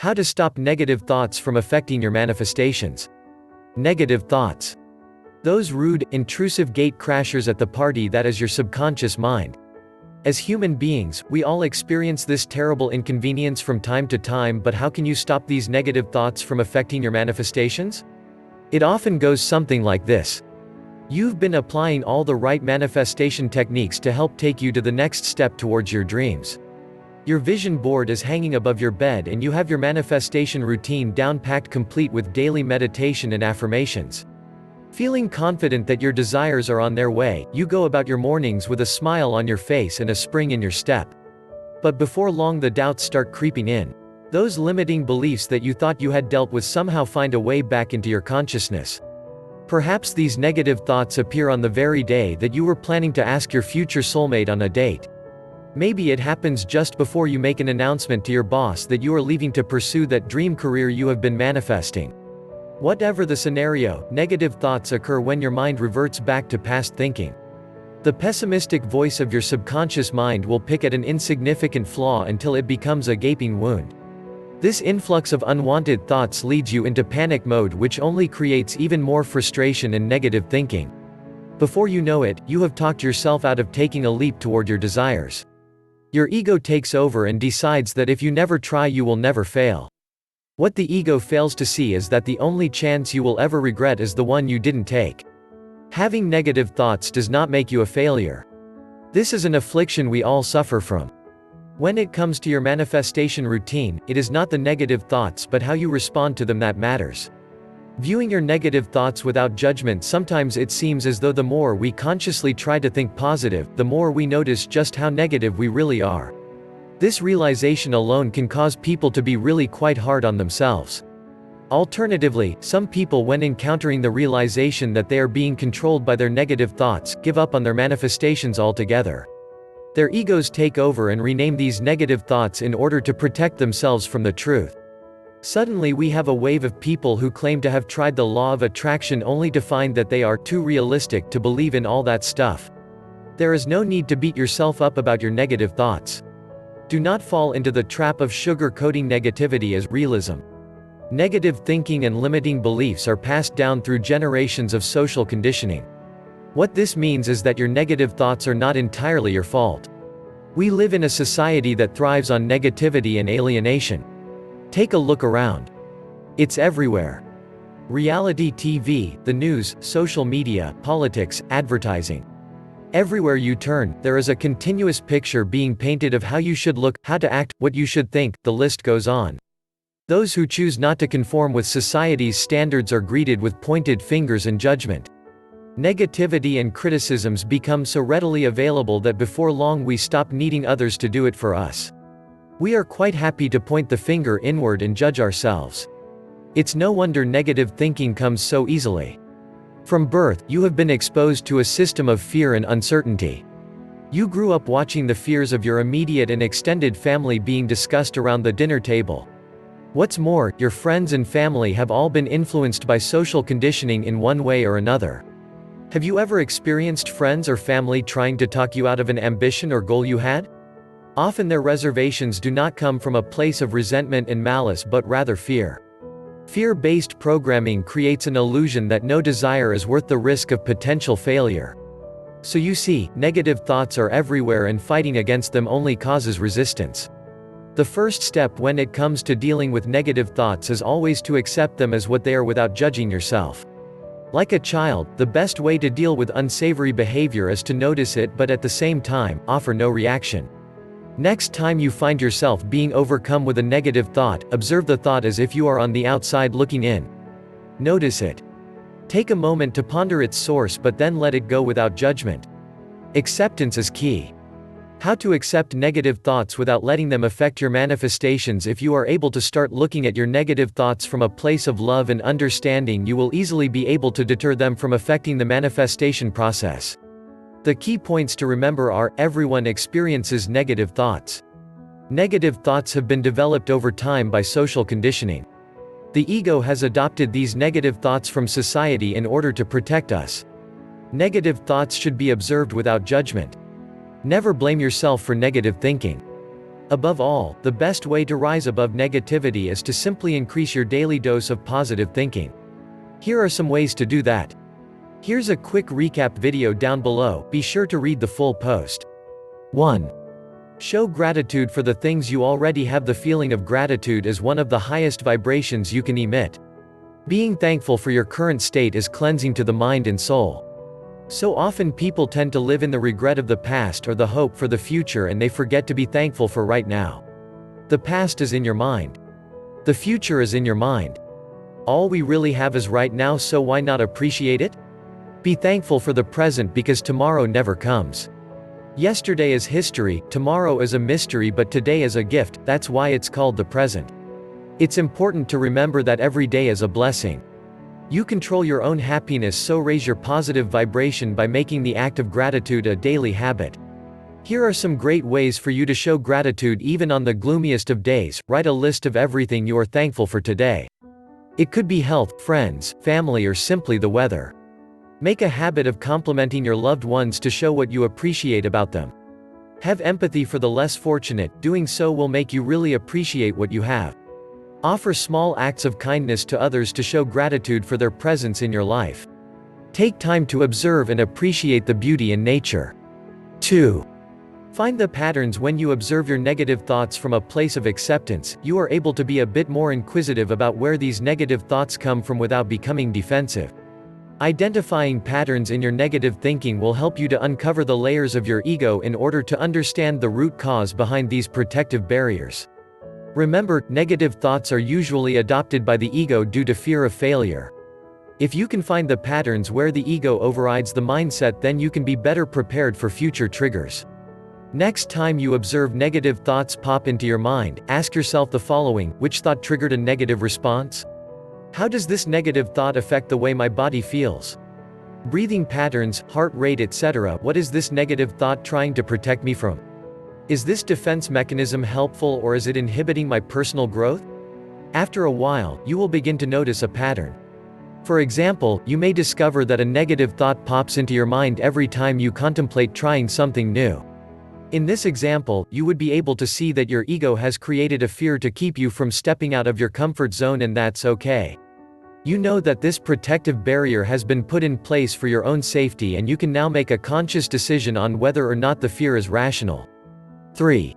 How to stop negative thoughts from affecting your manifestations. Negative thoughts. Those rude, intrusive gate crashers at the party that is your subconscious mind. As human beings, we all experience this terrible inconvenience from time to time, but how can you stop these negative thoughts from affecting your manifestations? It often goes something like this. You've been applying all the right manifestation techniques to help take you to the next step towards your dreams. Your vision board is hanging above your bed and you have your manifestation routine down-packed, complete with daily meditation and affirmations. Feeling confident that your desires are on their way, you go about your mornings with a smile on your face and a spring in your step. But before long the doubts start creeping in. Those limiting beliefs that you thought you had dealt with somehow find a way back into your consciousness. Perhaps these negative thoughts appear on the very day that you were planning to ask your future soulmate on a date. Maybe it happens just before you make an announcement to your boss that you are leaving to pursue that dream career you have been manifesting. Whatever the scenario, negative thoughts occur when your mind reverts back to past thinking. The pessimistic voice of your subconscious mind will pick at an insignificant flaw until it becomes a gaping wound. This influx of unwanted thoughts leads you into panic mode, which only creates even more frustration and negative thinking. Before you know it, you have talked yourself out of taking a leap toward your desires. Your ego takes over and decides that if you never try you will never fail. What the ego fails to see is that the only chance you will ever regret is the one you didn't take. Having negative thoughts does not make you a failure. This is an affliction we all suffer from. When it comes to your manifestation routine, it is not the negative thoughts but how you respond to them that matters. Viewing your negative thoughts without judgment, sometimes it seems as though the more we consciously try to think positive, the more we notice just how negative we really are. This realization alone can cause people to be really quite hard on themselves. Alternatively, some people, when encountering the realization that they are being controlled by their negative thoughts, give up on their manifestations altogether. Their egos take over and rename these negative thoughts in order to protect themselves from the truth. Suddenly we have a wave of people who claim to have tried the law of attraction only to find that they are too realistic to believe in all that stuff. There is no need to beat yourself up about your negative thoughts. Do not fall into the trap of sugar-coating negativity as realism. Negative thinking and limiting beliefs are passed down through generations of social conditioning. What this means is that your negative thoughts are not entirely your fault. We live in a society that thrives on negativity and alienation. Take a look around. It's everywhere. Reality TV, the news, social media, politics, advertising. Everywhere you turn, there is a continuous picture being painted of how you should look, how to act, what you should think, the list goes on. Those who choose not to conform with society's standards are greeted with pointed fingers and judgment. Negativity and criticisms become so readily available that before long we stop needing others to do it for us. We are quite happy to point the finger inward and judge ourselves. It's no wonder negative thinking comes so easily. From birth, you have been exposed to a system of fear and uncertainty. You grew up watching the fears of your immediate and extended family being discussed around the dinner table. What's more, your friends and family have all been influenced by social conditioning in one way or another. Have you ever experienced friends or family trying to talk you out of an ambition or goal you had? Often their reservations do not come from a place of resentment and malice but rather fear. Fear-based programming creates an illusion that no desire is worth the risk of potential failure. So you see, negative thoughts are everywhere and fighting against them only causes resistance. The first step when it comes to dealing with negative thoughts is always to accept them as what they are without judging yourself. Like a child, the best way to deal with unsavory behavior is to notice it but at the same time, offer no reaction. Next time you find yourself being overcome with a negative thought, observe the thought as if you are on the outside looking in. Notice it. Take a moment to ponder its source but then let it go without judgment. Acceptance is key. How to accept negative thoughts without letting them affect your manifestations. If you are able to start looking at your negative thoughts from a place of love and understanding, you will easily be able to deter them from affecting the manifestation process. The key points to remember are, everyone experiences negative thoughts. Negative thoughts have been developed over time by social conditioning. The ego has adopted these negative thoughts from society in order to protect us. Negative thoughts should be observed without judgment. Never blame yourself for negative thinking. Above all, the best way to rise above negativity is to simply increase your daily dose of positive thinking. Here are some ways to do that. Here's a quick recap video down below, be sure to read the full post. 1. Show gratitude for the things you already have. The feeling of gratitude is one of the highest vibrations you can emit. Being thankful for your current state is cleansing to the mind and soul. So often people tend to live in the regret of the past or the hope for the future, and they forget to be thankful for right now. The past is in your mind. The future is in your mind. All we really have is right now, so why not appreciate it? Be thankful for the present because tomorrow never comes. Yesterday is history, tomorrow is a mystery, but today is a gift. That's why it's called the present. It's important to remember that every day is a blessing. You control your own happiness, so raise your positive vibration by making the act of gratitude a daily habit. Here are some great ways for you to show gratitude even on the gloomiest of days. Write a list of everything you are thankful for today. It could be health, friends, family, or simply the weather. Make a habit of complimenting your loved ones to show what you appreciate about them. Have empathy for the less fortunate. Doing so will make you really appreciate what you have. Offer small acts of kindness to others to show gratitude for their presence in your life. Take time to observe and appreciate the beauty in nature. 2. Find the patterns. When you observe your negative thoughts from a place of acceptance, you are able to be a bit more inquisitive about where these negative thoughts come from without becoming defensive. Identifying patterns in your negative thinking will help you to uncover the layers of your ego in order to understand the root cause behind these protective barriers. Remember, negative thoughts are usually adopted by the ego due to fear of failure. If you can find the patterns where the ego overrides the mindset, then you can be better prepared for future triggers. Next time you observe negative thoughts pop into your mind, ask yourself the following: which thought triggered a negative response? How does this negative thought affect the way my body feels? Breathing patterns, heart rate, etc. What is this negative thought trying to protect me from? Is this defense mechanism helpful, or is it inhibiting my personal growth? After a while, you will begin to notice a pattern. For example, you may discover that a negative thought pops into your mind every time you contemplate trying something new. In this example, you would be able to see that your ego has created a fear to keep you from stepping out of your comfort zone, and that's okay. You know that this protective barrier has been put in place for your own safety, and you can now make a conscious decision on whether or not the fear is rational. 3.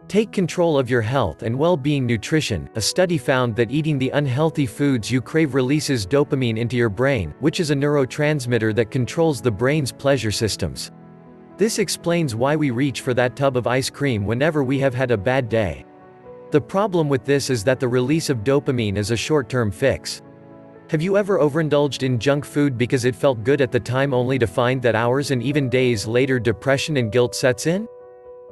Take control of your health and well-being. Nutrition. A study found that eating the unhealthy foods you crave releases dopamine into your brain, which is a neurotransmitter that controls the brain's pleasure systems. This explains why we reach for that tub of ice cream whenever we have had a bad day. The problem with this is that the release of dopamine is a short-term fix. Have you ever overindulged in junk food because it felt good at the time, only to find that hours and even days later depression and guilt sets in?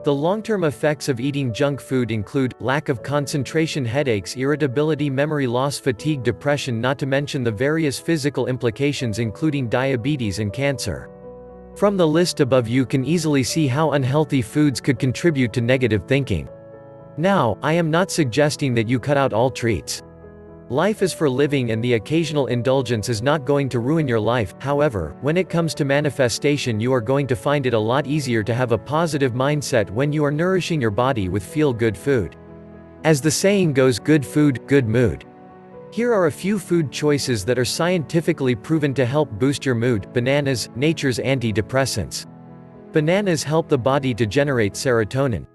The long-term effects of eating junk food include lack of concentration, headaches, irritability, memory loss, fatigue, depression, not to mention the various physical implications including diabetes and cancer. From the list above, you can easily see how unhealthy foods could contribute to negative thinking. Now, I am not suggesting that you cut out all treats. Life is for living, and the occasional indulgence is not going to ruin your life. However, when it comes to manifestation, you are going to find it a lot easier to have a positive mindset when you are nourishing your body with feel-good food. As the saying goes, good food, good mood. Here are a few food choices that are scientifically proven to help boost your mood. Bananas, nature's antidepressants. Bananas help the body to generate serotonin.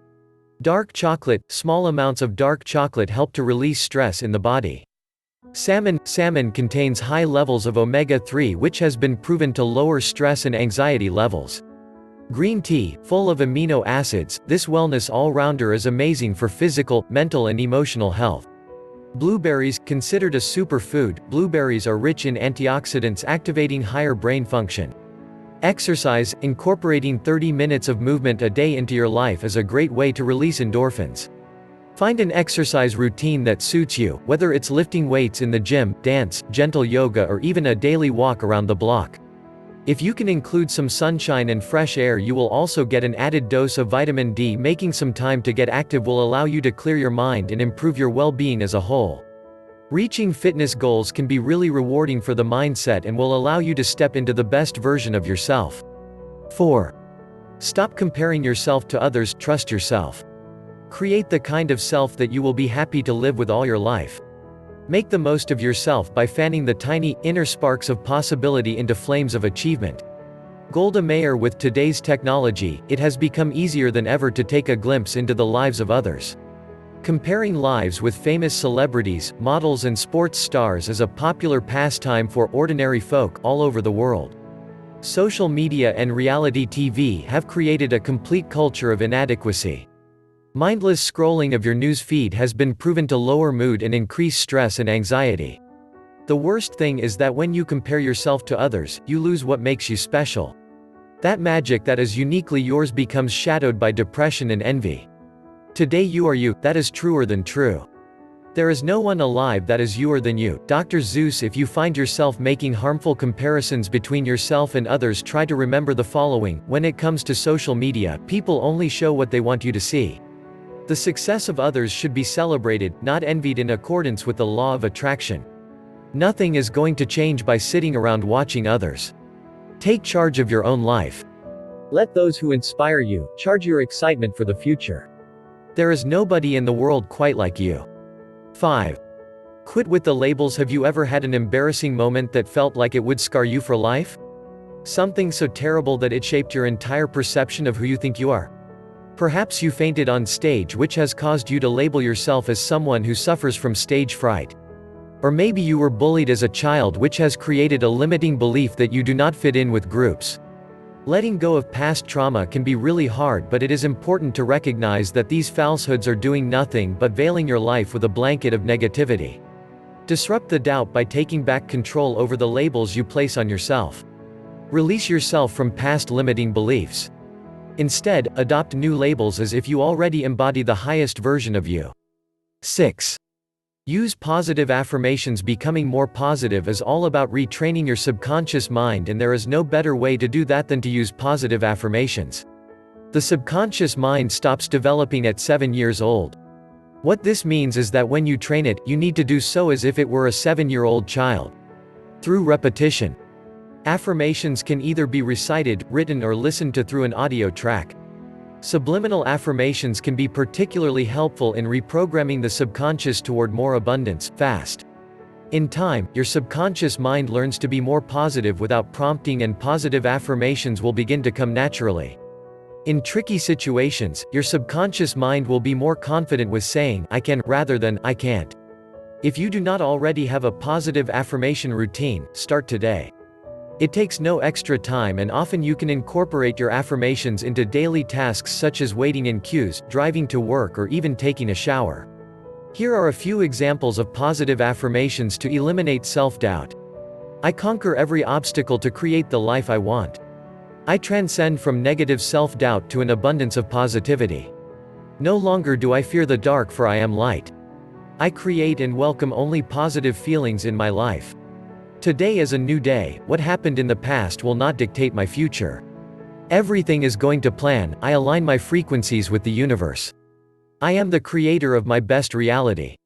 Dark chocolate, small amounts of dark chocolate help to release stress in the body. Salmon contains high levels of omega-3, which has been proven to lower stress and anxiety levels. Green tea, full of amino acids, this wellness all-rounder is amazing for physical, mental and emotional health. Blueberries, considered a superfood, blueberries are rich in antioxidants activating higher brain function. Exercise, incorporating 30 minutes of movement a day into your life is a great way to release endorphins. Find an exercise routine that suits you, whether it's lifting weights in the gym, dance, gentle yoga, or even a daily walk around the block. If you can include some sunshine and fresh air, you will also get an added dose of vitamin D. Making some time to get active will allow you to clear your mind and improve your well-being as a whole. Reaching fitness goals can be really rewarding for the mindset and will allow you to step into the best version of yourself. 4. Stop comparing yourself to others. Trust yourself. Create the kind of self that you will be happy to live with all your life. Make the most of yourself by fanning the tiny, inner sparks of possibility into flames of achievement. Golda Meir: with today's technology, it has become easier than ever to take a glimpse into the lives of others. Comparing lives with famous celebrities, models and sports stars is a popular pastime for ordinary folk all over the world. Social media and reality TV have created a complete culture of inadequacy. Mindless scrolling of your news feed has been proven to lower mood and increase stress and anxiety. The worst thing is that when you compare yourself to others, you lose what makes you special. That magic that is uniquely yours becomes shadowed by depression and envy. Today you are you, that is truer than true. There is no one alive that is youer than you. Dr. Zeus: if you find yourself making harmful comparisons between yourself and others, try to remember the following: when it comes to social media, people only show what they want you to see. The success of others should be celebrated, not envied, in accordance with the law of attraction. Nothing is going to change by sitting around watching others. Take charge of your own life. Let those who inspire you charge your excitement for the future. There is nobody in the world quite like you. 5. Quit with the labels. Have you ever had an embarrassing moment that felt like it would scar you for life? Something so terrible that it shaped your entire perception of who you think you are? Perhaps you fainted on stage, which has caused you to label yourself as someone who suffers from stage fright. Or maybe you were bullied as a child, which has created a limiting belief that you do not fit in with groups. Letting go of past trauma can be really hard, but it is important to recognize that these falsehoods are doing nothing but veiling your life with a blanket of negativity. Disrupt the doubt by taking back control over the labels you place on yourself. Release yourself from past limiting beliefs. Instead, adopt new labels as if you already embody the highest version of you. 6. Use positive affirmations. Becoming more positive is all about retraining your subconscious mind, and there is no better way to do that than to use positive affirmations. The subconscious mind stops developing at 7 years old. What this means is that when you train it, you need to do so as if it were a 7-year-old child. Through repetition. Affirmations can either be recited, written, or listened to through an audio track. Subliminal affirmations can be particularly helpful in reprogramming the subconscious toward more abundance, fast. In time, your subconscious mind learns to be more positive without prompting, and positive affirmations will begin to come naturally. In tricky situations, your subconscious mind will be more confident with saying, "I can," rather than, "I can't." If you do not already have a positive affirmation routine, start today. It takes no extra time, and often you can incorporate your affirmations into daily tasks such as waiting in queues, driving to work, or even taking a shower. Here are a few examples of positive affirmations to eliminate self-doubt. I conquer every obstacle to create the life I want. I transcend from negative self-doubt to an abundance of positivity. No longer do I fear the dark, for I am light. I create and welcome only positive feelings in my life. Today is a new day. What happened in the past will not dictate my future. Everything is going to plan. I align my frequencies with the universe. I am the creator of my best reality.